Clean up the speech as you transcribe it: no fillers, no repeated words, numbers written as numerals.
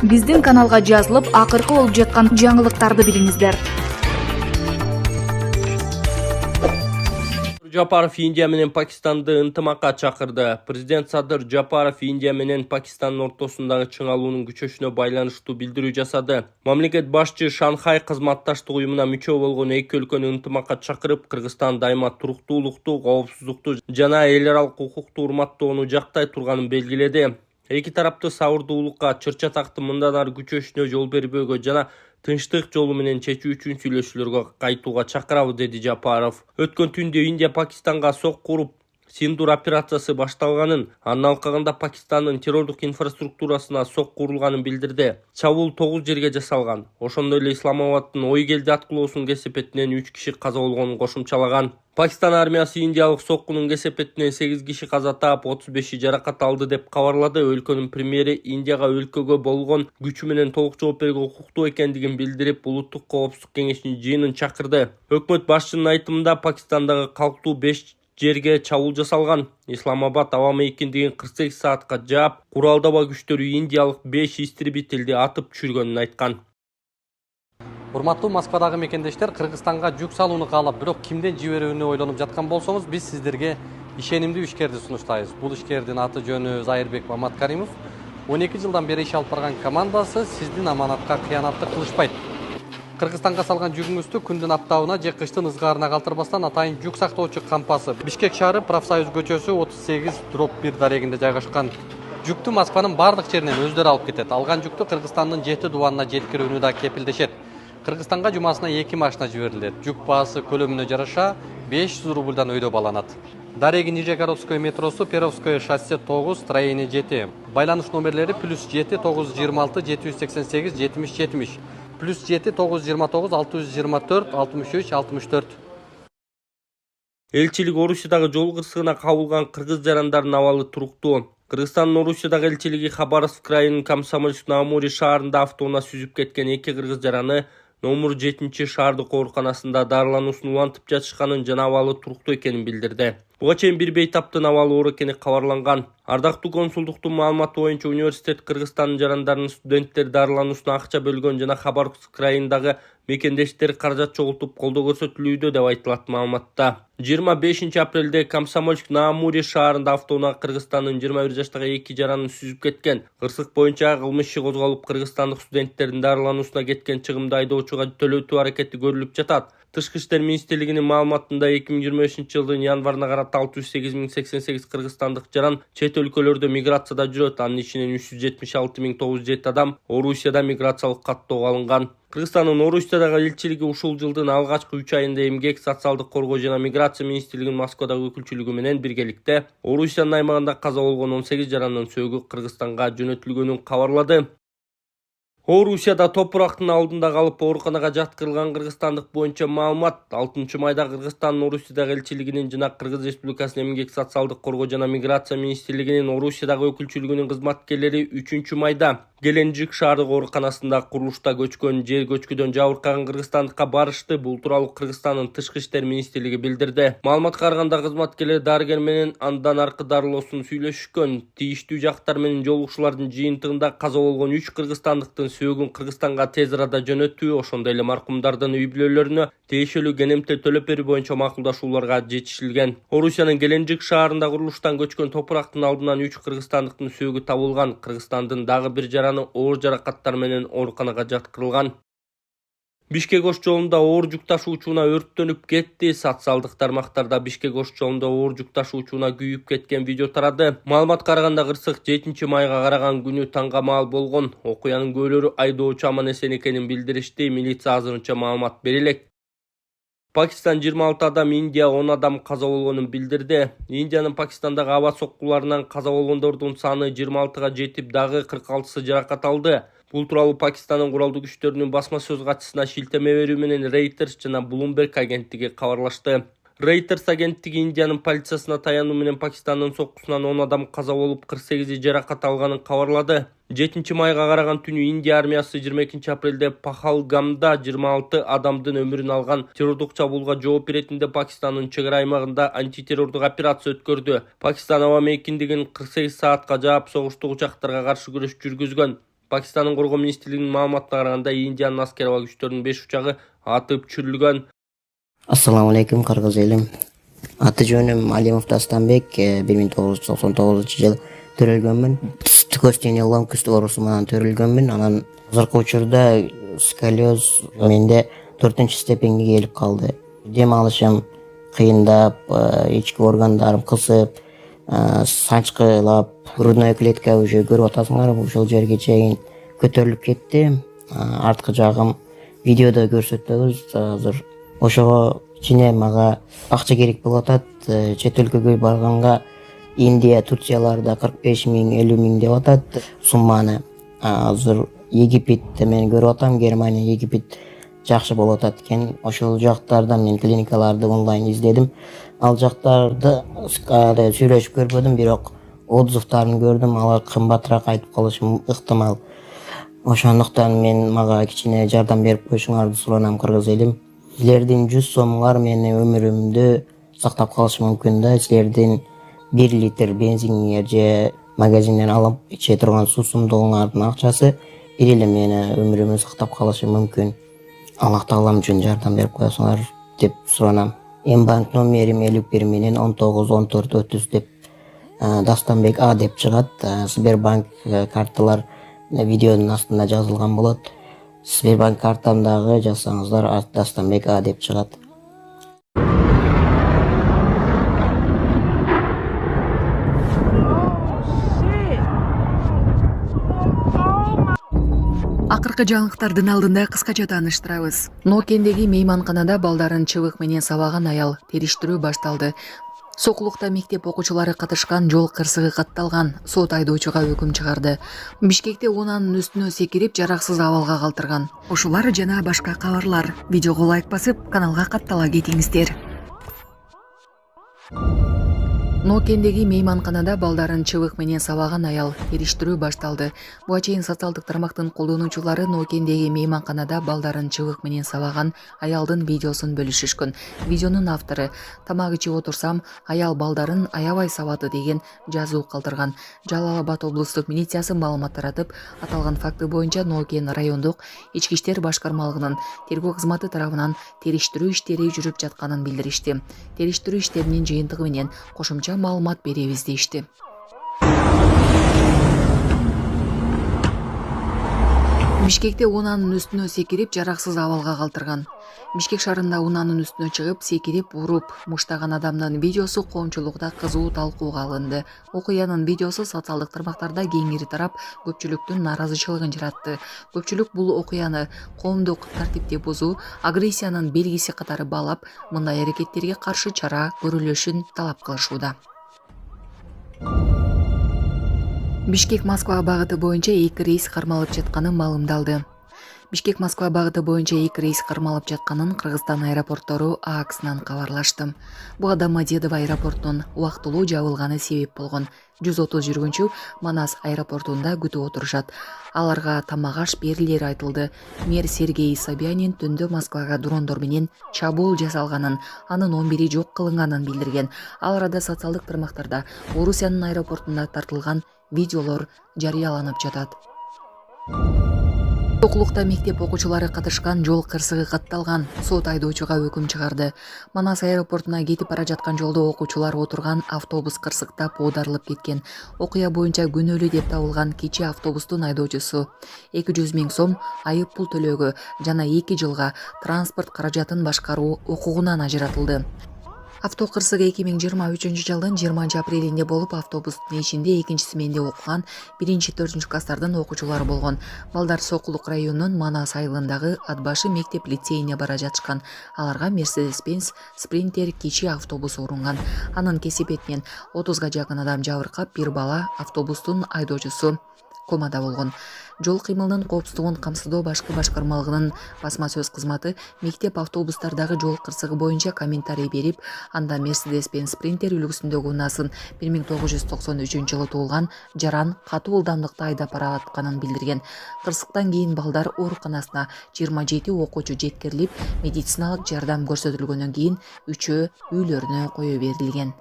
Биздин каналга жазылып, акыркы болуп жаткан жаңылыктарды билиңиздер. Жапаров Индия менен Пакистанды ынтымакка чакырды. Президент Садыр Жапаров Индия менен Пакистандын ортосундагы чыңалуунун күчөшүнө байланыштуу билдирүү жасады. Мамлекет башчы Шанхай кызматташтык уюмуна мүчө болгон эки өлкөнү ынтымакка чакырып, Кыргызстан дайыма туруктуулукту, коопсуздукту жана эл аралык укукту урматтоону жактай турганын белгиледи. Эки тарапты сабырдуулукка, чыр-чатакты мындан ары күчөшүнө жол бербөөгө жана тынчтык жолу менен чечүү үчүн сүйлөшүүлөргө кайтууга чакырабы, деди Жапаров. Өткөн түндө Индия Пакистанга сок куруп, Синдур операциясы башталганын, анын алкагында Пакистандын террордук инфраструктурасына сок курулганын билдирди. Чабуул 9 жерге жасалган. Ошондой эле Исламабадтын Ойгелди аткылоосунун кесепетинен 3 киши каза болгонун кошумчалаган. Пакистан армиясы индиялык соккунун кесепетинен 8 киши каза таап, 35 жаракат алды деп кабарлады. Өлкөнүн премьери Индияга өлкөгө болгон күчү менен толук жооп берүүгө укуктуу экендигин билдирип, улуттук коопсуздук кеңешинин жыйынын чакырды. Өкмөт башчынын айтымында Пакистандагы калктуу 5 жерге чабуул жасалган. Исламабад аба мейкиндигин 48 саатка жаап, куралдаба күчтөрү индиялык 5 истребителди атып түшүргөнүн айткан. Урматтуу Москвадагы мекендештер, Кыргызстанга жүк салууну каалап, бирок кимден жиберүүнү ойлонуп жаткан болсоңуз, биз сиздерге ишенимдүү ишкерди сунуштайбыз. Бул ишкердин аты жөнү Зайырбек Маматкаримов. 12 жылдан бери иш алып барган командасы сиздин аманатка кыянаттык кылышпайт. Кыргызстанга салган жүгүңүздү күндүн аптабына же кыштын ызгаарына калтырбастан атайын жүк сактоочу кампасы Бишкек шаары Профсоюз көчөсү 38/1 дарегинде жайгашкан. Жүктү Москванын бардык жеринен өздөрү алып кетет. Алган жүктү Кыргызстандын 7 дубанына жеткирүүнү да кепилдешет. Кыргызстанга жумасына 2 машина жиберилет. Жүк баасы көлөмүнө жараша 500 рубльдан өйдө баланат. Дареги Нижегородское метросу, Перовское шоссе 9, строение 7. Байланыш номерлери +7 926 788 70 70. +7 929 624 63 64. Элчилик Орусиядагы жол кырсыгына кабылган кыргыз жарандардын абалы туруктуу. Кыргызстандын Орусиядагы элчилиги Хабаровск районунун Комсомольск-на-Амуре шаарында автоунаа сүзүп кеткен 2 кыргыз жараны номер 7 шаардык ооруканасында дарылануусун улантып жатышканын жана абалы туруктуу экенин билдирди. Буга чейин бир бейтаптын абалы оор экени кабарланган. Ардактуу консулдуктун маалыматы боюнча университет Кыргызстандын жарандарынын студенттер дарылануусуна акча бөлгөн жана Хабаровск районундагы мекендештер каражат чогултуп колдоо көрсөтүлүүдө деп айтылат маалыматта. 25 апрелде Комсомольск-на-Амуре шаарында автоунаа Кыргызстандын 21 жаштагы 2 жаранын сүзүп кеткен. Кырсык боюнча кылмыш иши козголуп, кыргызстандык студенттердин дарылануусуна кеткен чыгымды айдоочуга төлөтүү аракети көрүлүп жатат. Тышкы иштер министрлигинин маалыматында 2025 жылдын январына карата 608.088 кыргызстандык жаран чет өлкөлөрдө миграцияда жүрөт. Анын ичинен 376.907 адам Орусияда миграциялык каттоого алынган. Кыргызстандын Орусиядагы элчилиги ушул жылдын алгачкы 3 айында эмгек, социалдык коргоо жана миграция министрлигинин Москвадагы өкүлчүлүгү менен биргеликте Орусиянын аймагында каза болгон 18 жарандын сөөгү Кыргызстанга жөнөтүлгөнүн кабарлады. Орусияда топурактын алдында калып ооруканага жаткырылган кыргызстандык боюнча маалымат 6 майда Кыргызстандын Орусиядагы элчилигинин жана Кыргыз Республикасынын эмгек, социалдык коргоо жана миграция министрлигинин Орусиядагы өкүлчүлүгүнүн кызматкерлери 3 майда Геленджик шаардык ооруканасында курулушта көчкөн жер көчкүдөн жабыркаган кыргызстандыкка барышты. Бул тууралуу Кыргызстандын Тышкы иштер министрлиги билдирди. Маалыматка караганда кызматкерлер дарыгер менен андан аркы дарылоосун сүйлөшүшкөн. Тийиштүү жактар менен жолугушуулардын жыйынтыгында каза болгон 3 кыргызстандыктын сөөгүн Кыргызстанга тез арада жөнөтүү, ошондой эле маркумдардын үй бүлөлөрүнө тиешелүү кенемте төлөп берүү боюнча макулдашууларга жетишилген. Орусиянын Геленджик шаарында курулуштан көчкөн топурактын алдынан 3 кыргызстандыктын сөөгү табылган. Кыргызстандын дагы бир жараны оор жаракаттар менен ооруканага жаткырылган. Бишкек ош жолунда оор жүк ташуучуна өрттөнүп кетти. Социалдык тармактарда Бишкек ош жолунда оор жүк ташуучуна күйүп кеткен видео тарады. Маалыматка караганда кырсык 7 майга караган күнү таңга маал болгон. Окуянын күбөлөрү айдоочу аман эсен экенин билдиришти. Милиция азырынча маалымат бере элек. Пакистан 26 адам, Индия 10 адам каза болгонун билдирди. Индиянын Пакистандагы аба соккуларынан каза болгондордун саны 26га жетип, дагы 46сы жаракат алды. Бул тууралуу Пакистандын куралдуу күчтөрүнүн басма сөз катчысына шилтеме берүү менен Reuters жана Bloomberg агенттиги кабарлашты. Reuters агенттиги Индиянын полициясына таянуу менен Пакистандын соккусунан 10 адам каза болуп, 48 жаракат алганын кабарлады. 7 майга караган түнү Индия армиясы 22 апрелде Пахалгамда 26 адамдын өмүрүн алган террордук чабуулга жооп беретинде Пакистандын чек ара аймагында антитеррордук операция өткөрдү. Пакистан аба мейкиндигин 48 саатка жаап, согуштук учактарга каршы күрөш жүргүзгөн. Пакистандын Коргоо министрлигинин маалыматына караганда, Индиянын аскер аба күчтөрүнүн 5 учагы атып түшүрүлгөн. Assalamu alaikum Kırgız elim. Atı jönüm Alimov Dastanbek, 1999 yıl төрөлгөнмүн. Тükөстен ломкүст оорусу менен төрөлгөнмүн. Анан азыркы учурда сколиоз менде 4-степенге келип калды. Дем алышым кыйындап, ички органдарым кысып, санчкылап, грудная клетка уже көрүп атасыңар, ошол жерге чейин көтөрүлүп кетти. Арткы жагым видеодо көрсөтөбүз азыр. Ошого ичине мага акча керек болуп атат. Чет өлкөгө барганга Индия, Турцияларда 45 миң, 50 миң деп атат сумманы. Азыр Египетте мен көрүп атам, Германия, Египет жакшы болуп атат экен. Ошол жактарда мен клиникаларды онлайн издедим. Ал жактарды сүйлөшүп көрбөдүм, бирок отзывдарын көрдүм. Алар кымбатыраак айтып калышы ыктымал. Ошондуктан мага кичине жардам берип коюшуңарды суранам, кыргыз элим. Силердин 100 сомуңар мени өмүрүмдү сактап калышы мүмкүн да. Силердин 1 литр бензиниңер же магазинден алып иче турган суусундугуңардын акчасы бир эле мени өмүрүмдү сактап калышы мүмкүн. Аллах таалам үчүн жардам берип коесуңар деп суранам. Банк номерим 51 менен 191430 деп Дастанбек А деп чыгат. Сбербанк карталар видеонун астында жазылган болот. Сбербанк картамдагы жазсаңыздар Дастанбек А деп чыгат. Акыркы жаңылыктардын алдында кыскача тааныштырабыз. Нокендеги мейманканада балдарын чыбык менен сабаган аял териштирүү башталды. Сокулукта мектеп окуучулары катышкан жол кырсыгы катталган. Сот айдоочуга өкүм чыгарды. Бишкекте унаанын үстүнө секирип жараксыз абалга калтырган. Ушулар жана башка кабарлар. Видеого лайк басып, каналга каттала кетиңиздер. Нокендеги мейманканада балдарын чыбык менен сабаган аял териштирүү башталды. Буга чейин социалдык тармактын колдонуучулары Нокендеги мейманканада балдарын чыбык менен сабаган аялдын видеосун бөлүшүшкөн. Видеонун автору тамак ичип отурсам, аял балдарын аябай сабады деген жазуу калтырган. Жалал Абад облустук милициясы маалымат таратып, аталган факты боюнча Нокен райондук ички иштер башкармалыгынын тергөө кызматы тарабынан териштирүү иштери жүрүп жатканын билдиришти. Териштирүү иштеринин жыйынтыгы менен кошумча маалымат беребиз дейишти. Бишкекте унаанын үстүнө секирип жараксыз абалга калтырган. Бишкек шаарында унаанын үстүнө чыгып, секирип, уруп, муштаган адамдын видеосу коомчулукта кызуу талкууга алынды. Окуянын видеосу социалдык тармактарда кеңири тарап, көпчүлүктүн нааразычылыгын жаратты. Көпчүлүк бул окуяны коомдук тартипти бузуу, агрессиянын белгиси катары баалап, мындай аракеттерге каршы чара көрүлүшүн талап кылышууда. Бишкек-Москва багыты боюнча 2 рейс кармалып жатканы маалымдалды. Бишкек-Москва багыты боюнча 2 рейс кармалып жатканын Кыргызстан аэропортору ААКСынан кабарлашты. Буга Домодедово аэропортунун убактылуу жабылганы себеп болгон. 130 жүргүнчү Манас аэропортунда күтүп отурушат. Аларга тамак аш берилери айтылды. Мэр Сергей Собянин түндө Москвага дрондор менен чабуул жасалганын, анын 11 жок кылынганын билдирген. Ал арада социалдык тармактарда Орусиянын аэропортунда тартылган видеолор жарыяланып жатат. Сокулукта мектеп окуучулары катышкан жол кырсыгы катталган. Сот айдоочуга өкүм чыгарды. Манас аэропортуна кетип бара жаткан жолдо окуучулар отурган автобус кырсыктап оодарылып кеткен. Окуя боюнча күнөөлүү деп табылган кичи автобустун айдоочусу 200 миң сом айып пул төлөөгө жана 2 жылга транспорт каражатын башкаруу укугунан ажыратылды. Авто кырсыгы 2023 жылдын 20 апрелинде болуп, автобустун ичинде 2-сменде окуган 1-4 класстардын окуучулары болгон. Балдар Сокулук районунун Манас айылындагы Атбашы мектеп лицейине бара жатышкан. Аларга Mercedes-Benz Sprinter кичи автобус урунган. Анын кесепетинен 30га жакын адам жабыркап, бир бала автобустун айдоочусу комада болгон. Жол кыймылынын коопсуздугун камсыздоо башкы башкармалыгынын басма сөз кызматы мектеп автобустардагы жол кырсыгы боюнча комментарий берип, анда Mercedes-Benz Sprinter үлгүсүндөгү унаасын 1993 жылы туулган жаран катуу ылдамдыкта айдап баратканын билдирген. Кырсыктан кийин балдар ооруканасына 27 окуучу жеткирилип, медициналык жардам көрсөтүлгөндөн кийин 3-өө үйлөрүнө кое берилген.